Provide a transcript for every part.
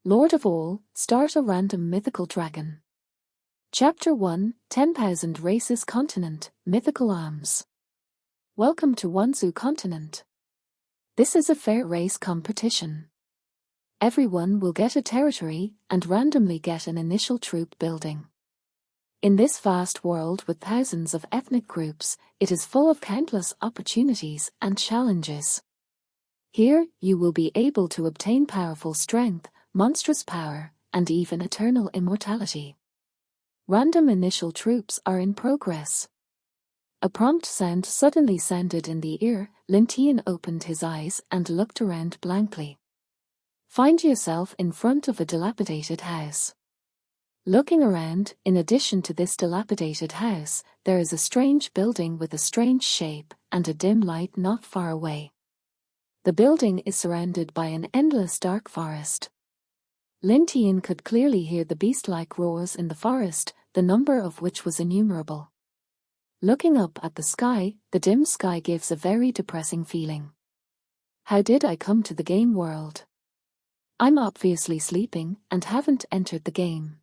Lord of all, start a random mythical dragon. Chapter 1, 10,000 Races Continent, Mythical Arms. Welcome to Wanzu Continent. This is a fair race competition. Everyone will get a territory and randomly get an initial troop building. In this vast world with thousands of ethnic groups, it is full of countless opportunities and challenges. Here, you will be able to obtain powerful strength, monstrous power, and even eternal immortality. Random initial troops are in progress. A prompt sound suddenly sounded in the ear. Lintian opened his eyes and looked around blankly. Find yourself in front of a dilapidated house. Looking around, in addition to this dilapidated house, there is a strange building with a strange shape and a dim light not far away. The building is surrounded by an endless dark forest. Lintian could clearly hear the beast-like roars in the forest, the number of which was innumerable. Looking up at the sky, the dim sky gives a very depressing feeling. How did I come to the game world? I'm obviously sleeping and haven't entered the game.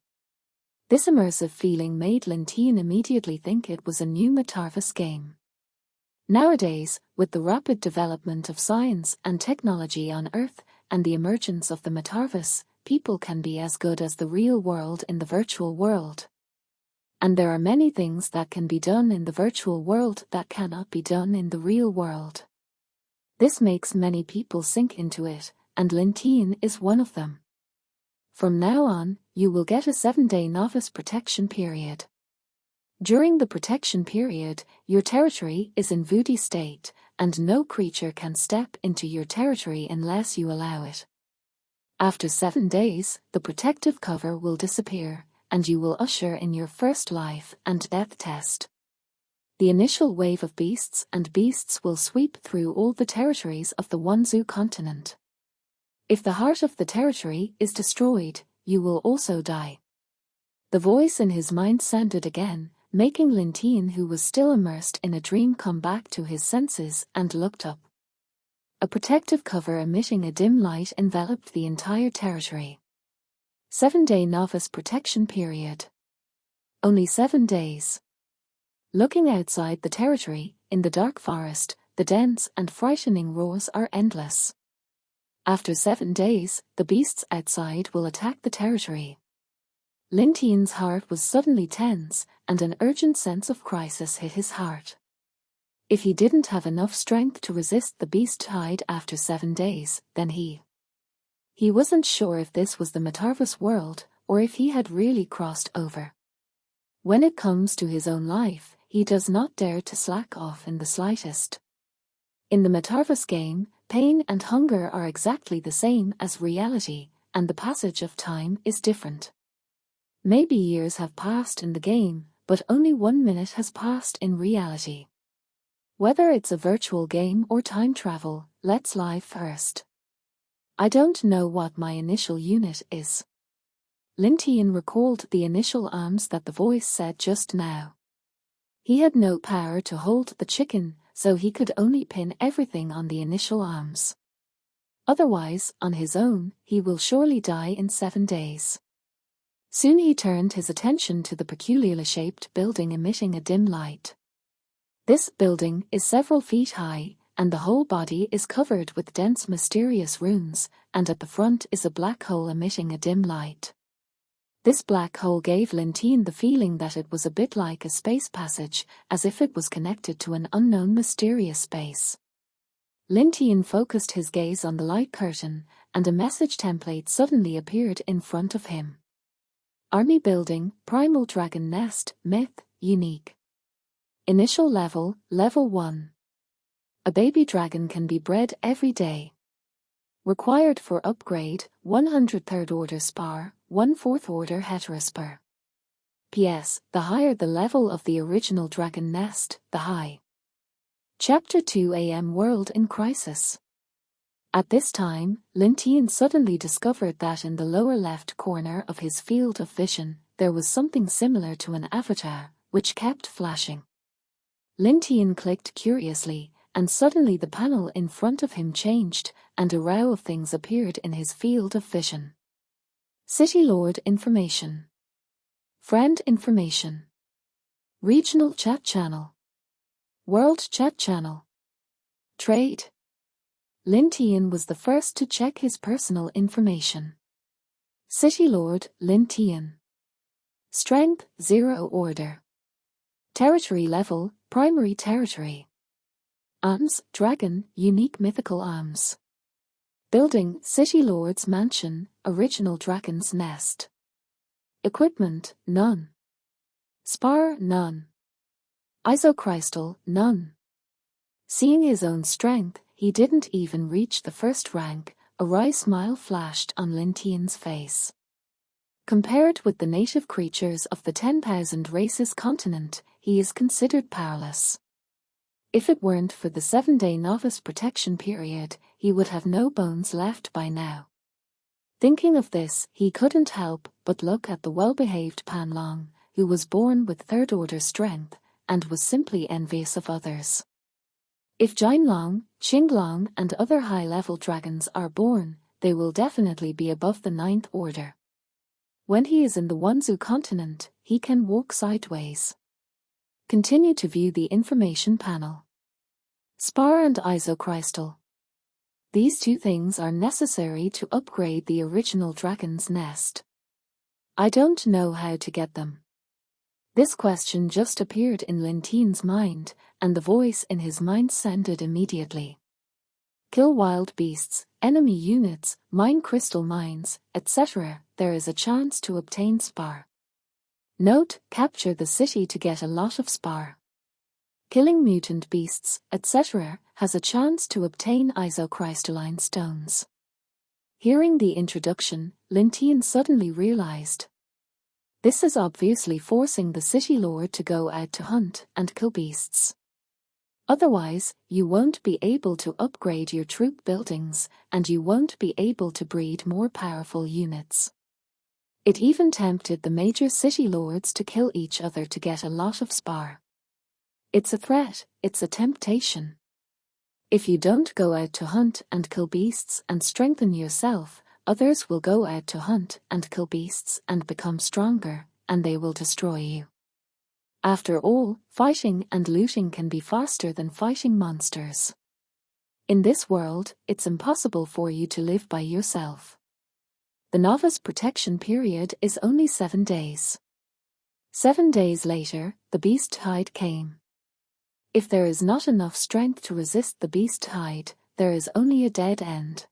This immersive feeling made Lintian immediately think it was a new Metaverse game. Nowadays, with the rapid development of science and technology on Earth and the emergence of the Metaverse, people can be as good as the real world in the virtual world. And there are many things that can be done in the virtual world that cannot be done in the real world. This makes many people sink into it, and Lintian is one of them. From now on, you will get a 7-day novice protection period. During the protection period, your territory is in voodoo state, and no creature can step into your territory unless you allow it. After 7 days, the protective cover will disappear, and you will usher in your first life and death test. The initial wave of beasts will sweep through all the territories of the Wanzu continent. If the heart of the territory is destroyed, you will also die. The voice in his mind sounded again, making Lintian, who was still immersed in a dream, come back to his senses and looked up. A protective cover emitting a dim light enveloped the entire territory. 7-day novice protection period. Only 7 days. Looking outside the territory, in the dark forest, the dense and frightening roars are endless. After 7 days, the beasts outside will attack the territory. Lintian's heart was suddenly tense, and an urgent sense of crisis hit his heart. If he didn't have enough strength to resist the beast tide after 7 days, then he wasn't sure if this was the Metaverse world, or if he had really crossed over. When it comes to his own life, he does not dare to slack off in the slightest. In the Metaverse game, pain and hunger are exactly the same as reality, and the passage of time is different. Maybe years have passed in the game, but only 1 minute has passed in reality. Whether it's a virtual game or time travel, let's live first. I don't know what my initial unit is. Lintian recalled the initial arms that the voice said just now. He had no power to hold the chicken, so he could only pin everything on the initial arms. Otherwise, on his own, he will surely die in 7 days. Soon he turned his attention to the peculiarly shaped building emitting a dim light. This building is several feet high, and the whole body is covered with dense mysterious runes, and at the front is a black hole emitting a dim light. This black hole gave Lintian the feeling that it was a bit like a space passage, as if it was connected to an unknown mysterious space. Lintian focused his gaze on the light curtain, and a message template suddenly appeared in front of him. Army building, primal dragon nest, myth, unique. Initial level, level 1. A baby dragon can be bred every day. Required for upgrade, 100 3rd-order spar, 1 4th-order heterospar. PS, the higher the level of the original dragon nest, the high. Chapter 2 AM World in Crisis. At this time, Lintian suddenly discovered that in the lower left corner of his field of vision, there was something similar to an avatar, which kept flashing. Lintian clicked curiously, and suddenly the panel in front of him changed, and a row of things appeared in his field of vision. City Lord information. Friend information. Regional chat channel. World chat channel. Trade. Lin Tian was the first to check his personal information. City Lord, Lin Tian. Strength, 0 order. Territory level, primary territory. Arms, dragon, unique mythical arms. Building, City Lord's mansion, original dragon's nest. Equipment, none. Spar, none. Isocrystal, none. Seeing his own strength, he didn't even reach the first rank. A wry smile flashed on Lin Tian's face. Compared with the native creatures of the 10,000 races continent, he is considered powerless. If it weren't for the 7-day novice protection period, he would have no bones left by now. Thinking of this, he couldn't help but look at the well-behaved Pan Long, who was born with third-order strength, and was simply envious of others. If Jinlong, Qinglong and other high-level dragons are born, they will definitely be above the 9th order. When he is in the Wanzhou continent, he can walk sideways. Continue to view the information panel. Spar and Isocrystal. These two things are necessary to upgrade the original dragon's nest. I don't know how to get them. This question just appeared in Lin Tian's mind, and the voice in his mind sounded immediately. Kill wild beasts, enemy units, mine crystal mines, etc. There is a chance to obtain spar. Note, capture the city to get a lot of spar. Killing mutant beasts, etc. has a chance to obtain isocrystalline stones. Hearing the introduction, Lin Tian suddenly realized. This is obviously forcing the city lord to go out to hunt and kill beasts. Otherwise, you won't be able to upgrade your troop buildings, and you won't be able to breed more powerful units. It even tempted the major city lords to kill each other to get a lot of spar. It's a threat, it's a temptation. If you don't go out to hunt and kill beasts and strengthen yourself, others will go out to hunt and kill beasts and become stronger, and they will destroy you. After all, fighting and looting can be faster than fighting monsters. In this world, it's impossible for you to live by yourself. The novice protection period is only 7 days. 7 days later, the beast tide came. If there is not enough strength to resist the beast tide, there is only a dead end.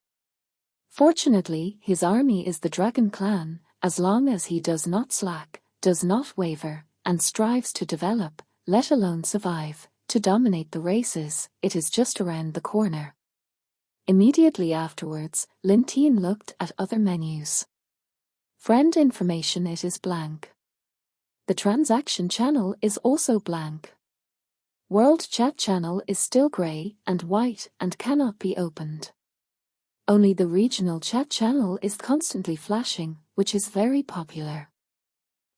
Fortunately, his army is the Dragon Clan. As long as he does not slack, does not waver, and strives to develop, let alone survive, to dominate the races, it is just around the corner. Immediately afterwards, Lin Tian looked at other menus. Friend information, it is blank. The transaction channel is also blank. World chat channel is still grey and white and cannot be opened. Only the regional chat channel is constantly flashing, which is very popular.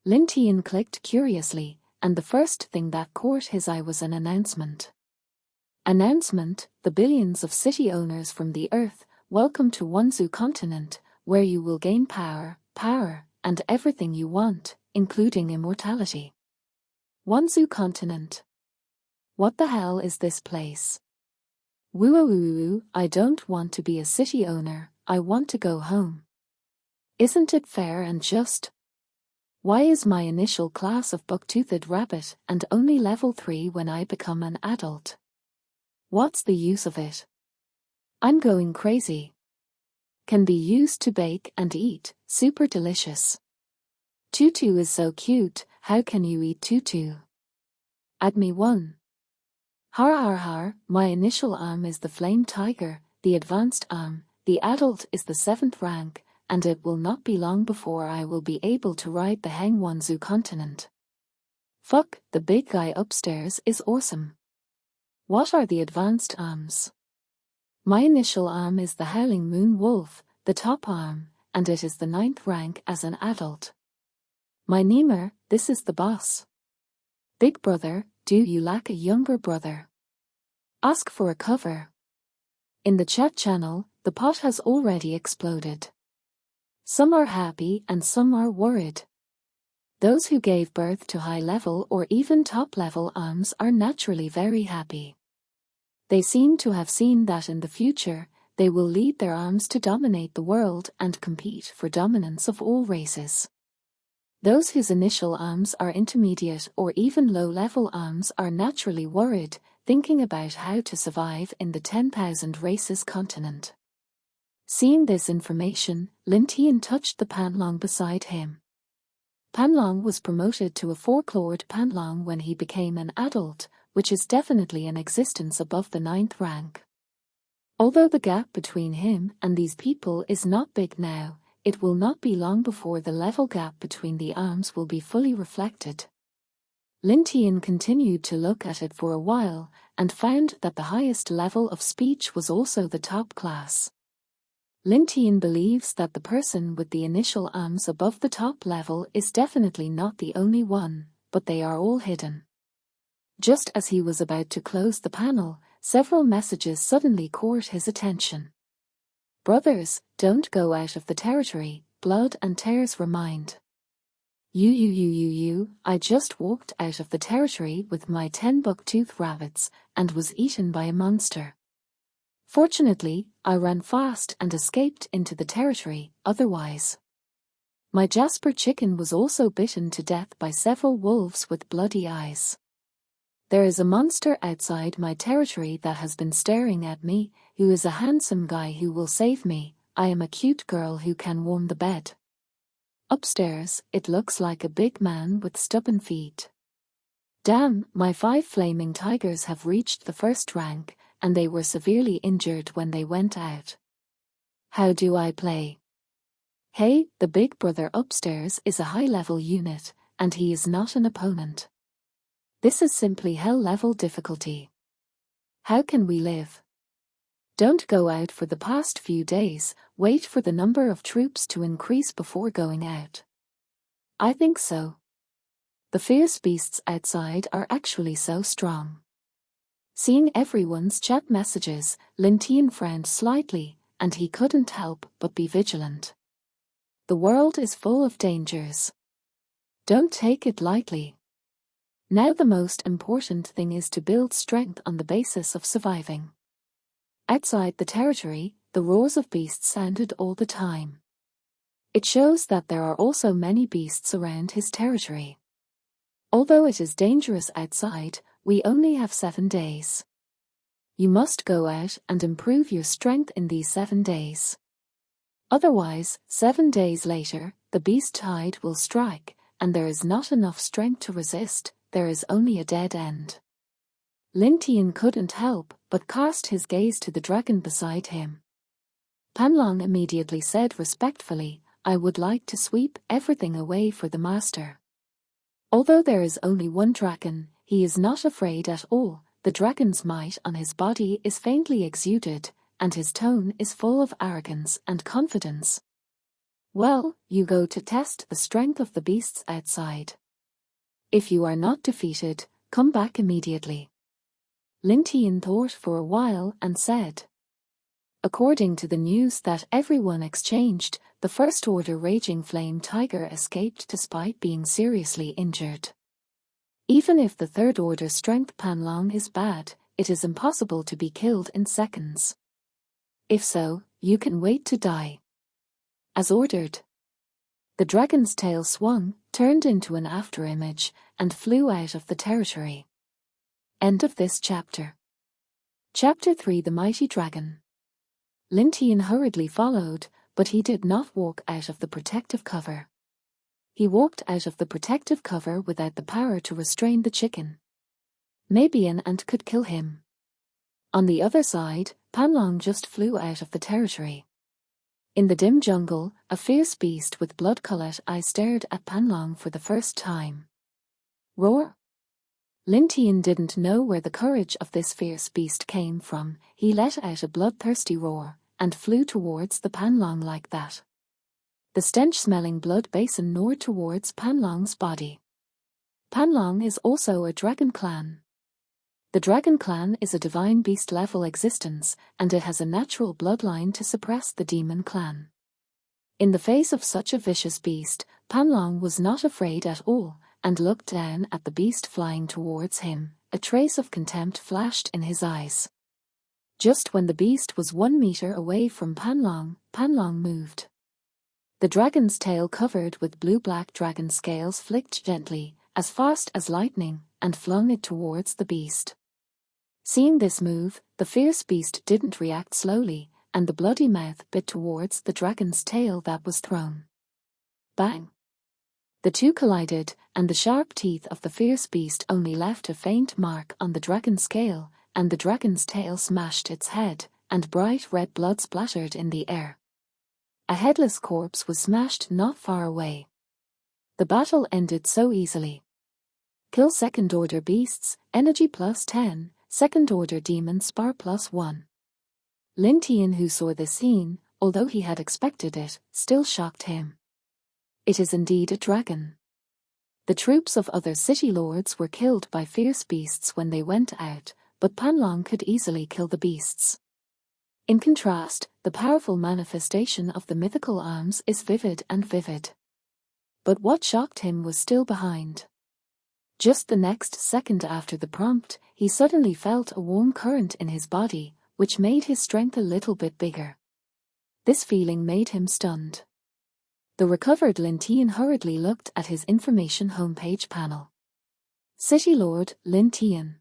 Lin Tian clicked curiously, and the first thing that caught his eye was an announcement. Announcement: the billions of city owners from the earth, welcome to Wanzhou continent, where you will gain power, and everything you want, including immortality. Wanzhou continent. What the hell is this place? Woo, I don't want to be a city owner, I want to go home. Isn't it fair and just? Why is my initial class of buck-toothed rabbit and only level 3 when I become an adult? What's the use of it? I'm going crazy. Can be used to bake and eat, super delicious. Tutu is so cute, how can you eat tutu? Add me one. Har, my initial arm is the flame tiger, the advanced arm, the adult is the 7th rank, and it will not be long before I will be able to ride the Heng Wanzhou continent. Fuck, the big guy upstairs is awesome. What are the advanced arms? My initial arm is the Howling Moon Wolf, the top arm, and it is the 9th rank as an adult. My Nemur, this is the boss. Big brother, do you lack a younger brother? Ask for a cover. In the chat channel, the pot has already exploded. Some are happy and some are worried. Those who gave birth to high-level or even top-level alms are naturally very happy. They seem to have seen that in the future, they will lead their alms to dominate the world and compete for dominance of all races. Those whose initial alms are intermediate or even low-level alms are naturally worried, thinking about how to survive in the 10,000 races continent. Seeing this information, Lin Tian touched the Panlong beside him. Panlong was promoted to a 4-clawed Panlong when he became an adult, which is definitely an existence above the 9th rank. Although the gap between him and these people is not big now, it will not be long before the level gap between the alms will be fully reflected. Lin Tian continued to look at it for a while, and found that the highest level of speech was also the top class. Lin Tian believes that the person with the initial alms above the top level is definitely not the only one, but they are all hidden. Just as he was about to close the panel, several messages suddenly caught his attention. Brothers, don't go out of the territory, blood and tears remind. I just walked out of the territory with my 10 buck-tooth rabbits, and was eaten by a monster. Fortunately, I ran fast and escaped into the territory, otherwise. My Jasper chicken was also bitten to death by several wolves with bloody eyes. There is a monster outside my territory that has been staring at me, who is a handsome guy who will save me. I am a cute girl who can warm the bed. Upstairs, it looks like a big man with stubborn feet. Damn, my 5 flaming tigers have reached the 1st rank, and they were severely injured when they went out. How do I play? Hey, the big brother upstairs is a high-level unit, and he is not an opponent. This is simply hell-level difficulty. How can we live? Don't go out for the past few days, wait for the number of troops to increase before going out. I think so. The fierce beasts outside are actually so strong. Seeing everyone's chat messages, Lin Tian frowned slightly, and he couldn't help but be vigilant. The world is full of dangers. Don't take it lightly. Now the most important thing is to build strength on the basis of surviving. Outside the territory, the roars of beasts sounded all the time. It shows that there are also many beasts around his territory. Although it is dangerous outside, we only have 7 days. You must go out and improve your strength in these 7 days. Otherwise, 7 days later, the beast tide will strike, and there is not enough strength to resist, there is only a dead end. Lin Tian couldn't help but cast his gaze to the dragon beside him. Panlong immediately said respectfully, I would like to sweep everything away for the master. Although there is only one dragon, he is not afraid at all. The dragon's might on his body is faintly exuded, and his tone is full of arrogance and confidence. Well, you go to test the strength of the beasts outside. If you are not defeated, come back immediately. Lin Tian thought for a while and said. According to the news that everyone exchanged, the First Order Raging Flame Tiger escaped despite being seriously injured. Even if the Third Order Strength Panlong is bad, it is impossible to be killed in seconds. If so, you can wait to die. As ordered. The dragon's tail swung, turned into an afterimage, and flew out of the territory. End of this chapter. Chapter 3 The Mighty Dragon. Lin Tian hurriedly followed, but he did not walk out of the protective cover. He walked out of the protective cover without the power to restrain the chicken. Maybe an ant could kill him. On the other side, Panlong just flew out of the territory. In the dim jungle, a fierce beast with blood-colored eyes stared at Panlong for the first time. Roar! Lin Tian didn't know where the courage of this fierce beast came from. He let out a bloodthirsty roar, and flew towards the Panlong like that. The stench-smelling blood basin gnawed towards Panlong's body. Panlong is also a dragon clan. The dragon clan is a divine beast-level existence, and it has a natural bloodline to suppress the demon clan. In the face of such a vicious beast, Panlong was not afraid at all, and looked down at the beast flying towards him. A trace of contempt flashed in his eyes. Just when the beast was 1 meter away from Panlong, Panlong moved. The dragon's tail covered with blue-black dragon scales flicked gently, as fast as lightning, and flung it towards the beast. Seeing this move, the fierce beast didn't react slowly, and the bloody mouth bit towards the dragon's tail that was thrown. Bang! The two collided, and the sharp teeth of the fierce beast only left a faint mark on the dragon's scale, and the dragon's tail smashed its head, and bright red blood splattered in the air. A headless corpse was smashed not far away. The battle ended so easily. Kill second-order beasts, energy +10, second-order demon spar +1. Lin Tian, who saw this scene, although he had expected it, still shocked him. It is indeed a dragon. The troops of other city lords were killed by fierce beasts when they went out, but Panlong could easily kill the beasts. In contrast, the powerful manifestation of the mythical arms is vivid and vivid. But what shocked him was still behind. Just the next second after the prompt, he suddenly felt a warm current in his body, which made his strength a little bit bigger. This feeling made him stunned. The recovered Lin Tian hurriedly looked at his information homepage panel. City Lord, Lin Tian.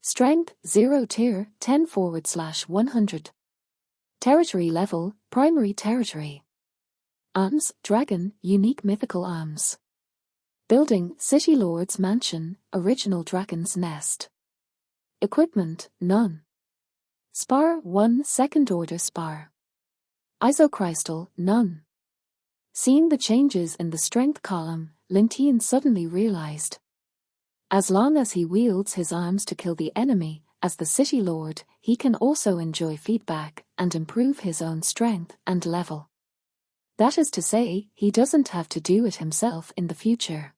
Strength, 0 tier, 10/100. Territory level, primary territory. Arms, dragon, unique mythical arms. Building, City Lord's Mansion, original dragon's nest. Equipment, none. Spar, 1 second-order spar. Isocrystal, none. Seeing the changes in the strength column, Lin Tian suddenly realized. As long as he wields his arms to kill the enemy, as the city lord, he can also enjoy feedback and improve his own strength and level. That is to say, he doesn't have to do it himself in the future.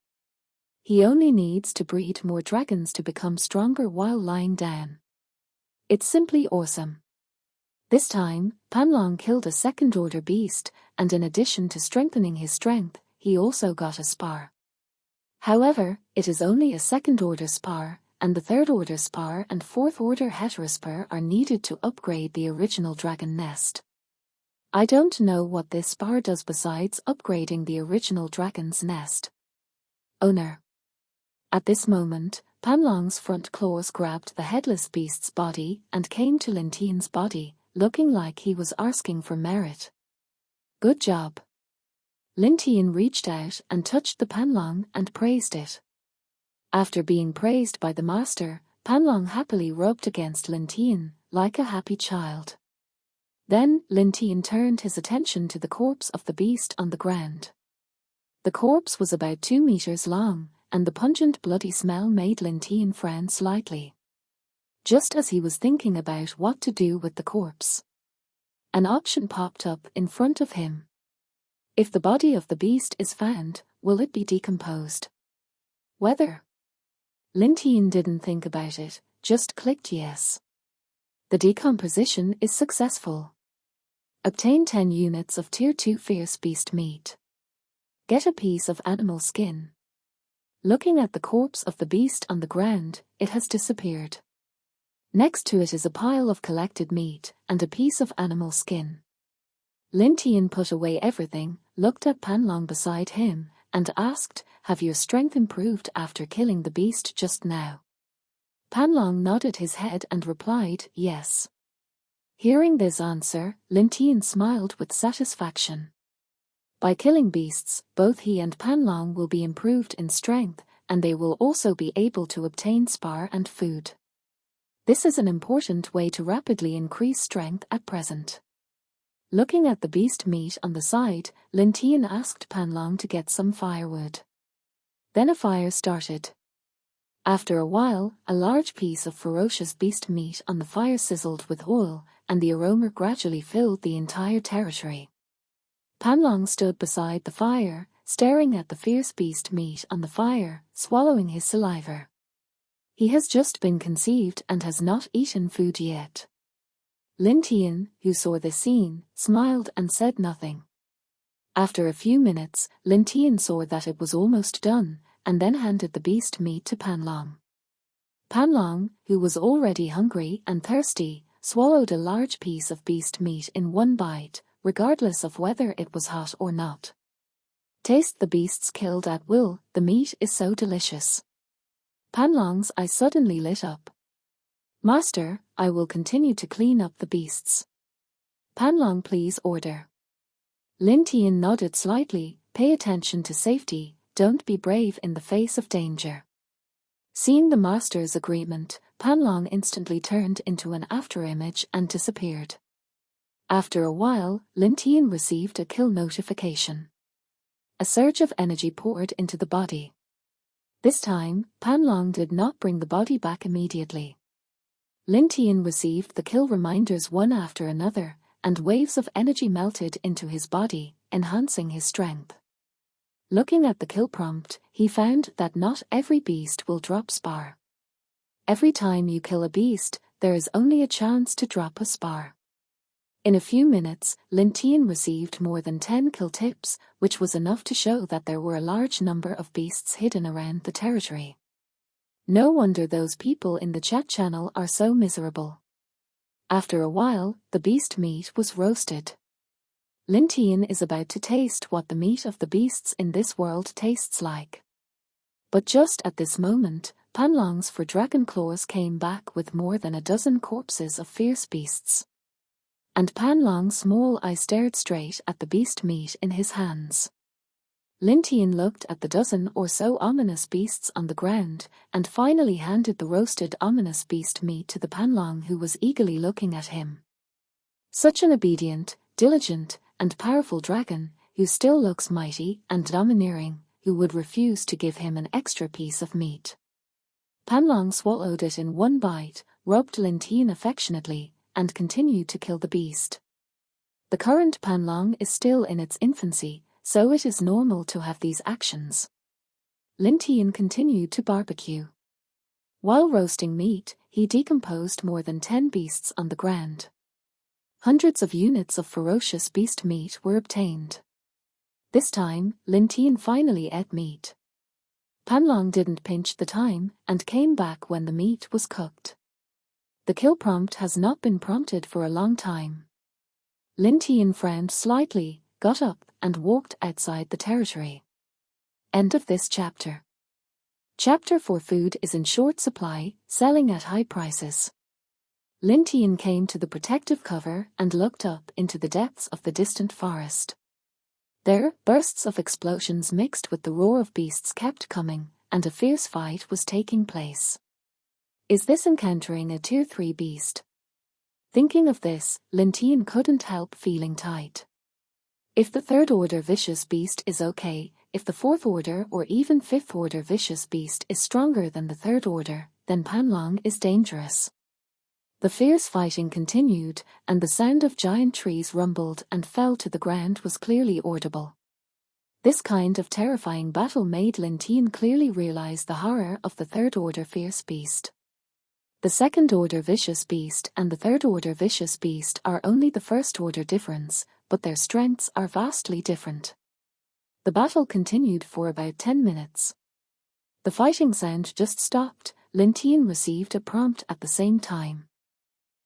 He only needs to breed more dragons to become stronger while lying down. It's simply awesome. This time, Panlong killed a second-order beast, and in addition to strengthening his strength, he also got a spar. However, it is only a second-order spar, and the third-order spar and fourth-order heterospar are needed to upgrade the original dragon nest. I don't know what this spar does besides upgrading the original dragon's nest. Owner. At this moment, Panlong's front claws grabbed the headless beast's body and came to Lin Tian's body, looking like he was asking for merit. Good job. Lin Tian reached out and touched the Panlong and praised it. After being praised by the master, Panlong happily rubbed against Lin Tian, like a happy child. Then, Lin Tian turned his attention to the corpse of the beast on the ground. The corpse was about 2 meters long, and the pungent bloody smell made Lin Tian frown slightly. Just as he was thinking about what to do with the corpse, an option popped up in front of him. If the body of the beast is found, will it be decomposed? Whether? Lin Tian didn't think about it, just clicked yes. The decomposition is successful. Obtain 10 units of Tier 2 Fierce Beast meat. Get a piece of animal skin. Looking at the corpse of the beast on the ground, it has disappeared. Next to it is a pile of collected meat and a piece of animal skin. Lin Tian put away everything, looked at Panlong beside him, and asked, "Have your strength improved after killing the beast just now?" Panlong nodded his head and replied, "Yes." Hearing this answer, Lin Tian smiled with satisfaction. By killing beasts, both he and Panlong will be improved in strength, and they will also be able to obtain spar and food. This is an important way to rapidly increase strength at present. Looking at the beast meat on the side, Lin Tian asked Panlong to get some firewood. Then a fire started. After a while, a large piece of ferocious beast meat on the fire sizzled with oil, and the aroma gradually filled the entire territory. Panlong stood beside the fire, staring at the fierce beast meat on the fire, swallowing his saliva. He has just been conceived and has not eaten food yet. Lin Tian, who saw this scene, smiled and said nothing. After a few minutes, Lin Tian saw that it was almost done, and then handed the beast meat to Panlong. Panlong, who was already hungry and thirsty, swallowed a large piece of beast meat in one bite, regardless of whether it was hot or not. Taste the beasts killed at will, the meat is so delicious. Panlong's eyes suddenly lit up. Master, I will continue to clean up the beasts. Panlong, please order. Lin Tian nodded slightly. Pay attention to safety, don't be brave in the face of danger. Seeing the master's agreement, Panlong instantly turned into an afterimage and disappeared. After a while, Lin Tian received a kill notification. A surge of energy poured into the body. This time, Panlong did not bring the body back immediately. Lin Tian received the kill reminders one after another, and waves of energy melted into his body, enhancing his strength. Looking at the kill prompt, he found that not every beast will drop spar. Every time you kill a beast, there is only a chance to drop a spar. In a few minutes, Lin Tian received more than 10 kill tips, which was enough to show that there were a large number of beasts hidden around the territory. No wonder those people in the chat channel are so miserable. After a while, the beast meat was roasted. Lin Tian is about to taste what the meat of the beasts in this world tastes like. But just at this moment, Panlong's for dragon claws came back with more than a dozen corpses of fierce beasts. And Panlong's small eye stared straight at the beast meat in his hands. Lin Tian looked at the dozen or so ominous beasts on the ground, and finally handed the roasted ominous beast meat to the Panlong, who was eagerly looking at him. Such an obedient, diligent, and powerful dragon, who still looks mighty and domineering, who would refuse to give him an extra piece of meat. Panlong swallowed it in one bite, rubbed Lin Tian affectionately, and continued to kill the beast. The current Panlong is still in its infancy, so it is normal to have these actions. Lin Tian continued to barbecue. While roasting meat, he decomposed more than 10 beasts on the ground. Hundreds of units of ferocious beast meat were obtained. This time, Lin Tian finally ate meat. Panlong didn't pinch the time, and came back when the meat was cooked. The kill prompt has not been prompted for a long time. Lin Tian frowned slightly, got up, and walked outside the territory. End of this chapter. Chapter 4. Food is in short supply, selling at high prices. Lin Tian came to the protective cover and looked up into the depths of the distant forest. There, bursts of explosions mixed with the roar of beasts kept coming, and a fierce fight was taking place. Is this encountering a Tier 3 beast? Thinking of this, Lin Tian couldn't help feeling tight. If the 3rd order vicious beast is okay, if the 4th order or even 5th order vicious beast is stronger than the 3rd order, then Panlong is dangerous. The fierce fighting continued, and the sound of giant trees rumbled and fell to the ground was clearly audible. This kind of terrifying battle made Lin Tian clearly realize the horror of the 3rd order fierce beast. The 2nd order vicious beast and the 3rd order vicious beast are only the 1st order difference, but their strengths are vastly different. The battle continued for about 10 minutes. The fighting sound just stopped. Lin Tian received a prompt at the same time.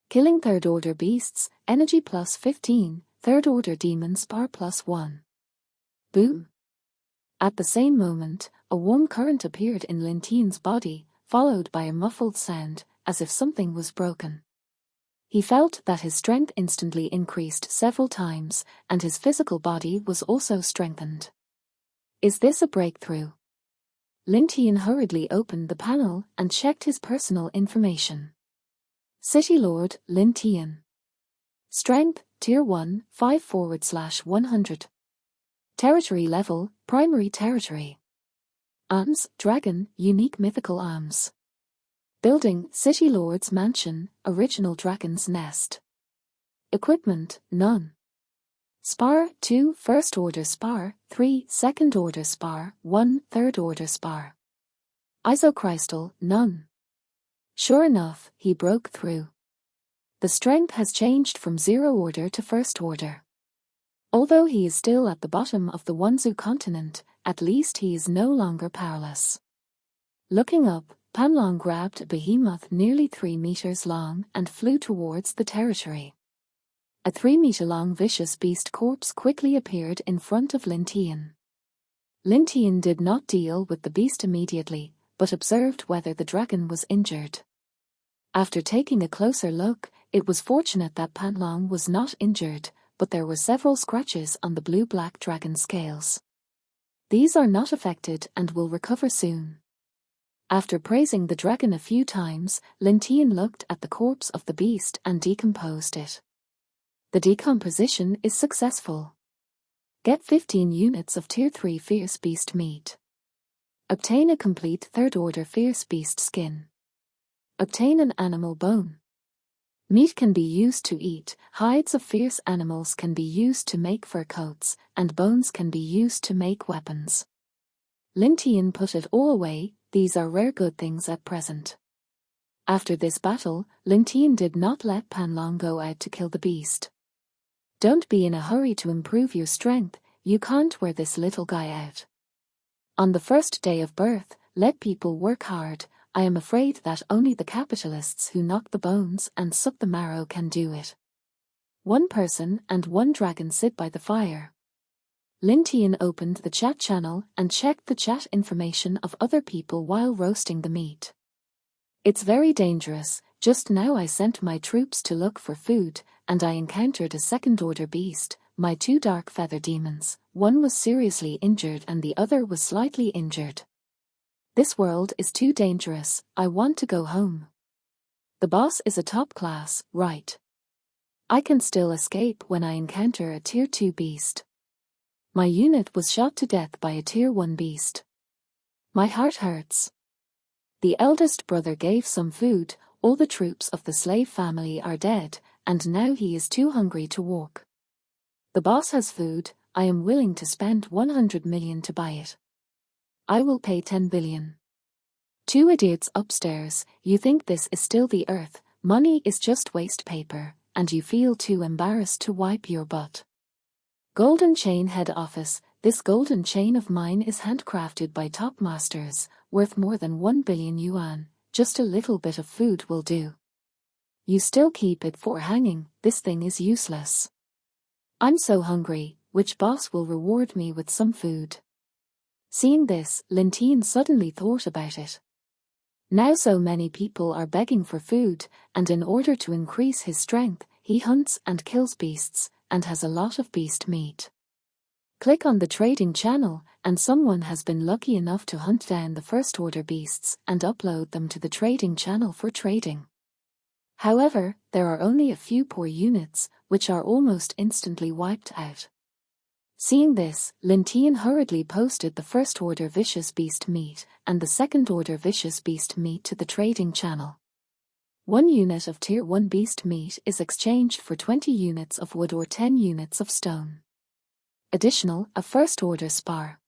Killing 3rd order beasts, energy plus 15, 3rd order demon spar plus 1. Boom! At the same moment, a warm current appeared in Lin Tian's body, followed by a muffled sound, as if something was broken. He felt that his strength instantly increased several times, and his physical body was also strengthened. Is this a breakthrough? Lin Tian hurriedly opened the panel and checked his personal information. City Lord, Lin Tian. Strength, Tier 1, 5/100. Territory level, Primary Territory. Arms, Dragon, Unique Mythical Arms. Building, City Lord's Mansion, Original Dragon's Nest. Equipment, none. Spar, 2 1st order spar, 3 2nd order spar, 1 3rd order spar. Isocrystal, none. Sure enough, he broke through. The strength has changed from 0 order to 1st order. Although he is still at the bottom of the Wanzu continent, at least he is no longer powerless. Looking up, Panlong grabbed a behemoth nearly 3 meters long and flew towards the territory. A 3-meter-long vicious beast corpse quickly appeared in front of Lin Tian. Lin Tian did not deal with the beast immediately, but observed whether the dragon was injured. After taking a closer look, it was fortunate that Panlong was not injured, but there were several scratches on the blue-black dragon scales. These are not affected and will recover soon. After praising the dragon a few times, Lin Tian looked at the corpse of the beast and decomposed it. The decomposition is successful. Get 15 units of Tier 3 Fierce Beast meat. Obtain a complete 3rd Order Fierce Beast skin. Obtain an animal bone. Meat can be used to eat, hides of fierce animals can be used to make fur coats, and bones can be used to make weapons. Lin Tian put it all away, these are rare good things at present. After this battle, Lin Tian did not let Panlong go out to kill the beast. Don't be in a hurry to improve your strength, you can't wear this little guy out. On the first day of birth, let people work hard. I am afraid that only the capitalists who knock the bones and suck the marrow can do it. 1 person and 1 dragon sit by the fire. Lin Tian opened the chat channel and checked the chat information of other people while roasting the meat. It's very dangerous. Just now I sent my troops to look for food, and I encountered a 2nd Order beast, my 2 dark feather demons. One was seriously injured and the other was slightly injured. This world is too dangerous, I want to go home. The boss is a top class, right? I can still escape when I encounter a Tier 2 beast. My unit was shot to death by a Tier 1 beast. My heart hurts. The eldest brother gave some food, all the troops of the slave family are dead, and now he is too hungry to walk. The boss has food, I am willing to spend 100 million to buy it. I will pay 10 billion. 2 idiots upstairs, you think this is still the earth, money is just waste paper, and you feel too embarrassed to wipe your butt. Golden Chain Head Office, this golden chain of mine is handcrafted by top masters, worth more than 1 billion yuan, just a little bit of food will do. You still keep it for hanging, this thing is useless. I'm so hungry, which boss will reward me with some food? Seeing this, Lin Tian suddenly thought about it. Now so many people are begging for food, and in order to increase his strength, he hunts and kills beasts, and has a lot of beast meat. Click on the trading channel, and someone has been lucky enough to hunt down the 1st Order beasts and upload them to the trading channel for trading. However, there are only a few poor units, which are almost instantly wiped out. Seeing this, Lin Tian hurriedly posted the 1st Order Vicious Beast meat and the 2nd Order Vicious Beast meat to the trading channel. 1 unit of Tier 1 beast meat is exchanged for 20 units of wood or 10 units of stone. Additional, a 1st Order spar.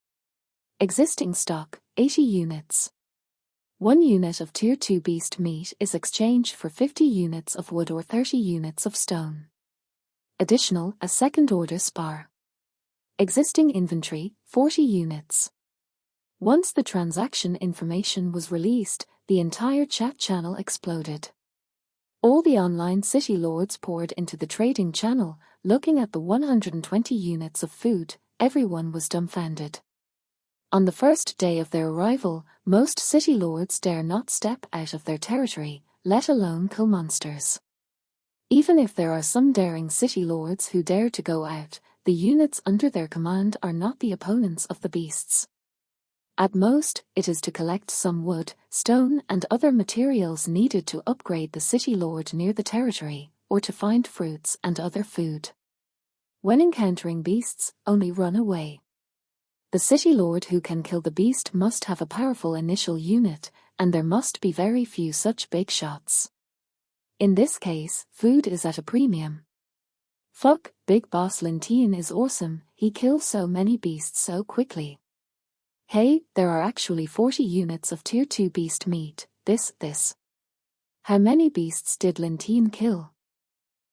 Existing stock, 80 units. 1 unit of Tier 2 beast meat is exchanged for 50 units of wood or 30 units of stone. Additional, a 2nd Order spar. Existing inventory, 40 units. Once the transaction information was released, the entire chat channel exploded. All the online city lords poured into the trading channel, looking at the 120 units of food, everyone was dumbfounded. On the first day of their arrival, most city lords dare not step out of their territory, let alone kill monsters. Even if there are some daring city lords who dare to go out, the units under their command are not the opponents of the beasts. At most, it is to collect some wood, stone and other materials needed to upgrade the city lord near the territory, or to find fruits and other food. When encountering beasts, only run away. The city lord who can kill the beast must have a powerful initial unit, and there must be very few such big shots. In this case, food is at a premium. Fuck, Big Boss Lin Tian is awesome, he kills so many beasts so quickly. Hey, there are actually 40 units of Tier 2 beast meat, this. How many beasts did Lin Tian kill?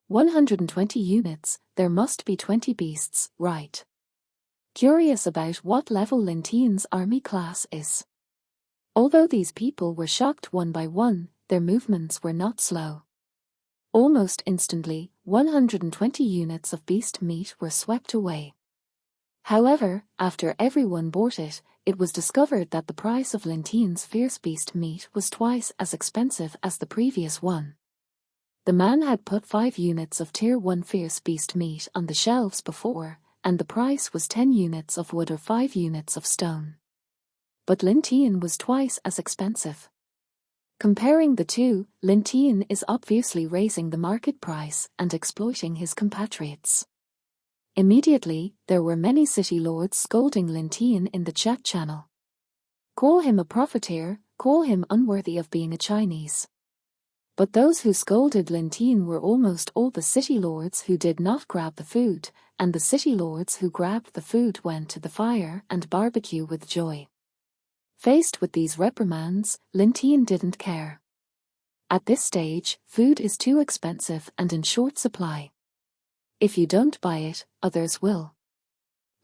120 units, there must be 20 beasts, right? Curious about what level Lin Tian's army class is. Although these people were shocked one by one, their movements were not slow. Almost instantly, 120 units of beast meat were swept away. However, after everyone bought it, it was discovered that the price of Lin Tian's fierce beast meat was twice as expensive as the previous one. The man had put 5 units of Tier 1 fierce beast meat on the shelves before, and the price was 10 units of wood or 5 units of stone. But Lin Tian was twice as expensive. Comparing the two, Lin Tian is obviously raising the market price and exploiting his compatriots. Immediately, there were many city lords scolding Lin Tian in the chat channel. Call him a profiteer, call him unworthy of being a Chinese. But those who scolded Lin Tian were almost all the city lords who did not grab the food, and the city lords who grabbed the food went to the fire and barbecue with joy. Faced with these reprimands, Lin Tian didn't care. At this stage, food is too expensive and in short supply. If you don't buy it, others will.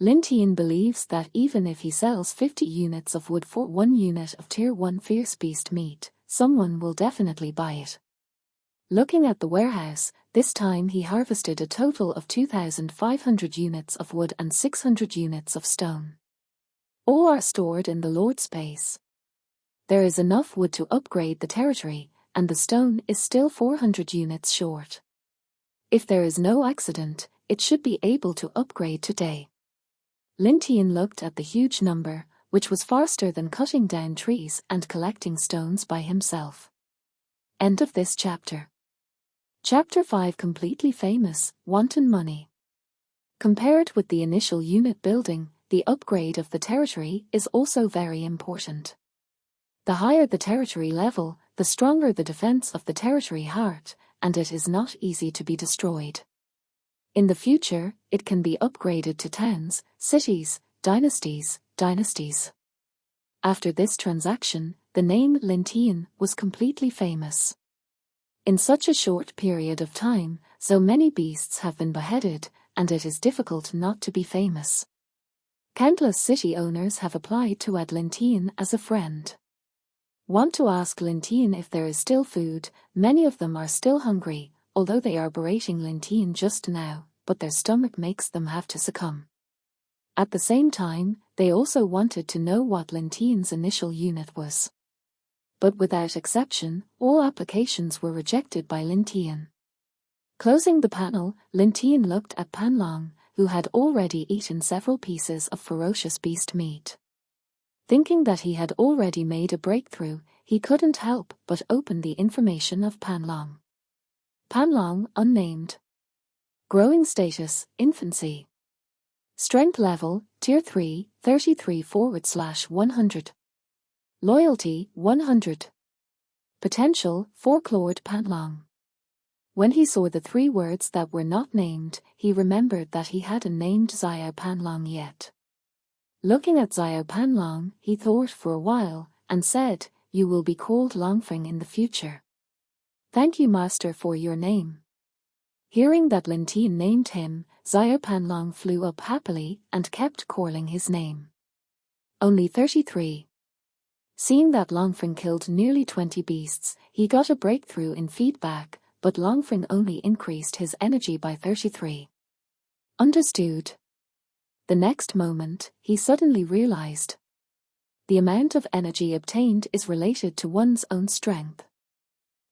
Lin Tian believes that even if he sells 50 units of wood for 1 unit of Tier 1 fierce beast meat, someone will definitely buy it. Looking at the warehouse, this time he harvested a total of 2,500 units of wood and 600 units of stone. All are stored in the Lord space. There is enough wood to upgrade the territory, and the stone is still 400 units short. If there is no accident, it should be able to upgrade today. Lin Tian looked at the huge number, which was faster than cutting down trees and collecting stones by himself. End of this chapter. Chapter 5 Completely Famous, Wanton Money. Compared with the initial unit building, the upgrade of the territory is also very important. The higher the territory level, the stronger the defense of the territory heart, and it is not easy to be destroyed. In the future, it can be upgraded to towns, cities, dynasties. After this transaction, the name Lin Tian was completely famous. In such a short period of time, so many beasts have been beheaded, and it is difficult not to be famous. Countless city owners have applied to add Lin Tian as a friend. Want to ask Lin Tian if there is still food. Many of them are still hungry, although they are berating Lin Tian just now, but their stomach makes them have to succumb. At the same time, they also wanted to know what Lin Tian's initial unit was. But without exception, all applications were rejected by Lin Tian. Closing the panel, Lin Tian looked at Pan Long, who had already eaten several pieces of ferocious beast meat. Thinking that he had already made a breakthrough, he couldn't help but open the information of Pan Long. Pan Long, unnamed. Growing status, infancy. Strength level, Tier 3, 33/100. Loyalty, 100. Potential, Folklord Pan Long. When he saw the 3 words that were not named, he remembered that he hadn't named Xiao Pan Long yet. Looking at Xiao Pan Long, he thought for a while, and said, "You will be called Longfeng in the future. Thank you, Master, for your name." Hearing that Lin Tian named him, Xiao Pan Long flew up happily and kept calling his name. Only 33. Seeing that Longfeng killed nearly 20 beasts, he got a breakthrough in feedback, but Longfeng only increased his energy by 33. Understood. The next moment, he suddenly realized. The amount of energy obtained is related to one's own strength.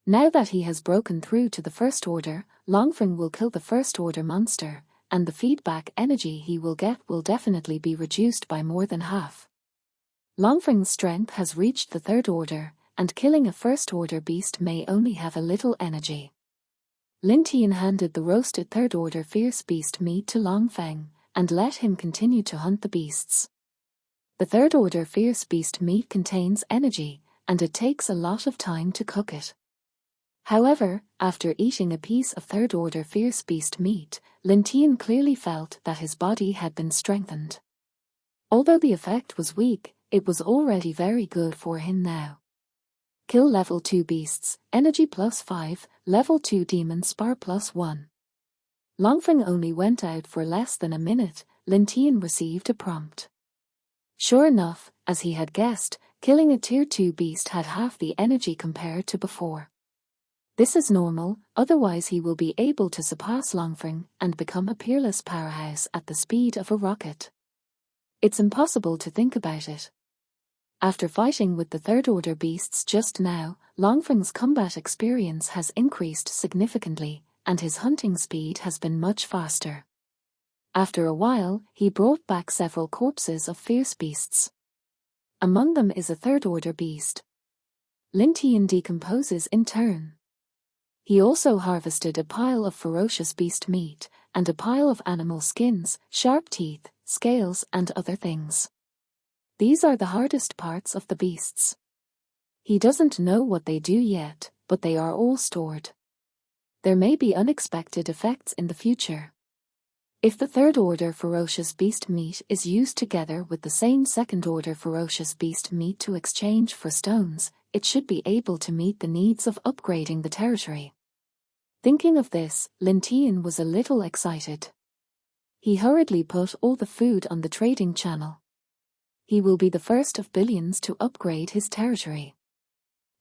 Now that he has broken through to the first order, Longfeng will kill the first order monster, and the feedback energy he will get will definitely be reduced by more than half. Longfeng's strength has reached the third order, and killing a first order beast may only have a little energy. Lin Tian handed the roasted third order fierce beast meat to Longfeng, and let him continue to hunt the beasts. The third order fierce beast meat contains energy, and it takes a lot of time to cook it. However, after eating a piece of third order fierce beast meat, Lin Tian clearly felt that his body had been strengthened. Although the effect was weak, it was already very good for him now. Kill level 2 beasts, energy +5, level 2 demon spar +1. Longfeng only went out for less than a minute. Lin Tian received a prompt. Sure enough, as he had guessed, killing a Tier 2 beast had half the energy compared to before. This is normal, otherwise he will be able to surpass Longfeng and become a peerless powerhouse at the speed of a rocket. It's impossible to think about it. After fighting with the third-order beasts just now, Longfeng's combat experience has increased significantly, and his hunting speed has been much faster. After a while, he brought back several corpses of fierce beasts. Among them is a third-order beast. Lin Tian decomposes in turn. He also harvested a pile of ferocious beast meat, and a pile of animal skins, sharp teeth, scales and other things. These are the hardest parts of the beasts. He doesn't know what they do yet, but they are all stored. There may be unexpected effects in the future. If the third-order ferocious beast meat is used together with the same second-order ferocious beast meat to exchange for stones, it should be able to meet the needs of upgrading the territory. Thinking of this, Lin Tian was a little excited. He hurriedly put all the food on the trading channel. He will be the first of billions to upgrade his territory.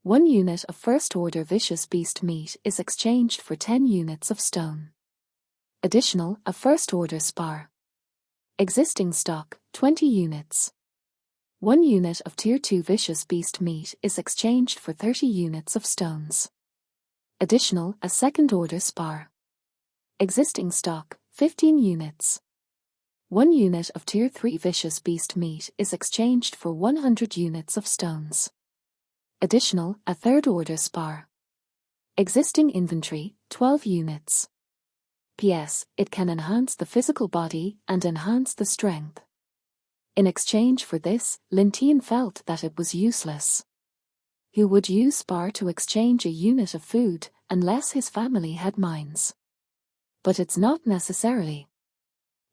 1 unit of first-order vicious beast meat is exchanged for 10 units of stone. Additional, a first-order spar. Existing stock, 20 units. 1 unit of Tier 2 vicious beast meat is exchanged for 30 units of stones. Additional, a second-order spar. Existing stock, 15 units. 1 unit of Tier 3 vicious beast meat is exchanged for 100 units of stones. Additional, a third-order spar. Existing inventory, 12 units. PS, it can enhance the physical body and enhance the strength. In exchange for this, Lin Tian felt that it was useless. Who would use spar to exchange a unit of food, unless his family had mines? But it's not necessarily.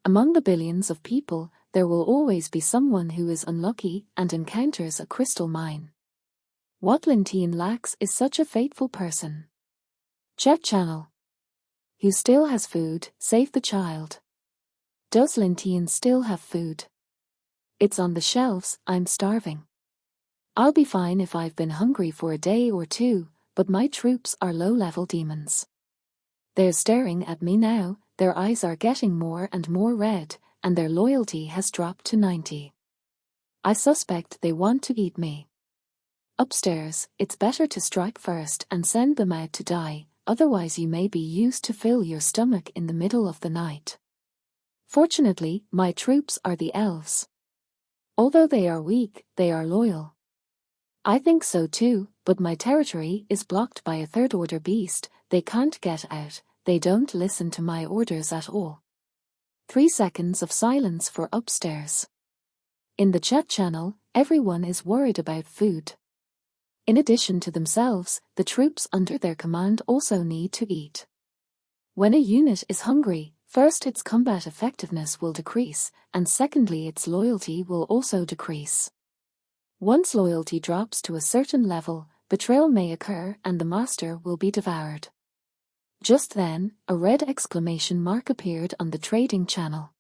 Among the billions of people, there will always be someone who is unlucky and encounters a crystal mine. What Lin Tian lacks is such a faithful person. Chat channel. Who still has food, save the child. Does Lin Tian still have food? It's on the shelves, I'm starving. I'll be fine if I've been hungry for a day or two, but my troops are low-level demons. They're staring at me now, their eyes are getting more and more red, and their loyalty has dropped to 90. I suspect they want to eat me. Upstairs, it's better to strike first and send them out to die. Otherwise you may be used to fill your stomach in the middle of the night. Fortunately, my troops are the elves. Although they are weak, they are loyal. I think so too, but my territory is blocked by a third-order beast, they can't get out, they don't listen to my orders at all. 3 seconds of silence for upstairs. In the chat channel, everyone is worried about food. In addition to themselves, the troops under their command also need to eat. When a unit is hungry, first its combat effectiveness will decrease, and secondly its loyalty will also decrease. Once loyalty drops to a certain level, betrayal may occur and the master will be devoured. Just then, a red exclamation mark appeared on the trading channel.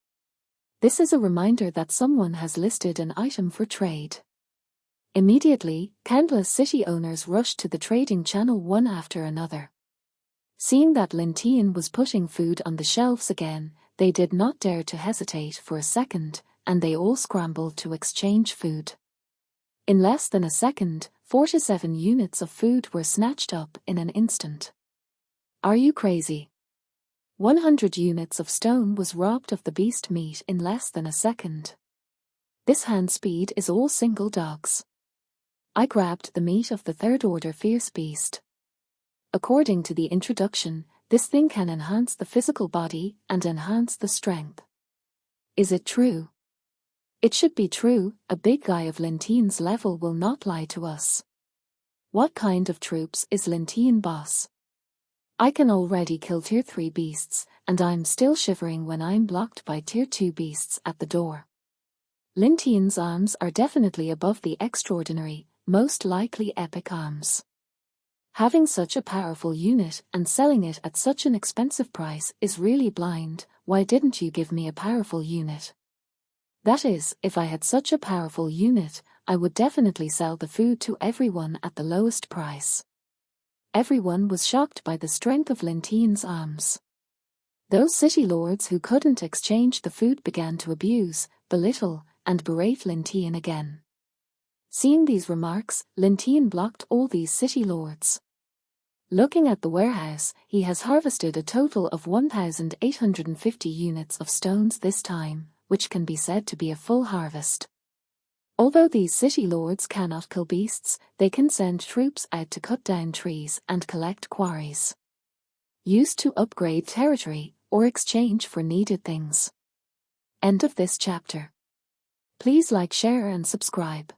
This is a reminder that someone has listed an item for trade. Immediately, countless city owners rushed to the trading channel one after another. Seeing that Lin Tian was putting food on the shelves again, they did not dare to hesitate for a second, and they all scrambled to exchange food. In less than a second, 47 units of food were snatched up in an instant. Are you crazy? 100 units of stone was robbed of the beast meat in less than a second. This hand speed is all single dogs. I grabbed the meat of the third-order fierce beast. According to the introduction, this thing can enhance the physical body and enhance the strength. Is it true? It should be true, a big guy of Lin Tian's level will not lie to us. What kind of troops is Lin Tian boss? I can already kill Tier 3 beasts, and I'm still shivering when I'm blocked by Tier 2 beasts at the door. Lin Tian's arms are definitely above the extraordinary, most likely epic arms. Having such a powerful unit and selling it at such an expensive price is really blind. Why didn't you give me a powerful unit? That is, if I had such a powerful unit, I would definitely sell the food to everyone at the lowest price. Everyone was shocked by the strength of Lin Tian's arms. Those city lords who couldn't exchange the food began to abuse, belittle, and berate Lin Tian again. Seeing these remarks, Lin Tian blocked all these city lords. Looking at the warehouse, he has harvested a total of 1,850 units of stones this time, which can be said to be a full harvest. Although these city lords cannot kill beasts, they can send troops out to cut down trees and collect quarries, used to upgrade territory or exchange for needed things. End of this chapter. Please like, share and subscribe.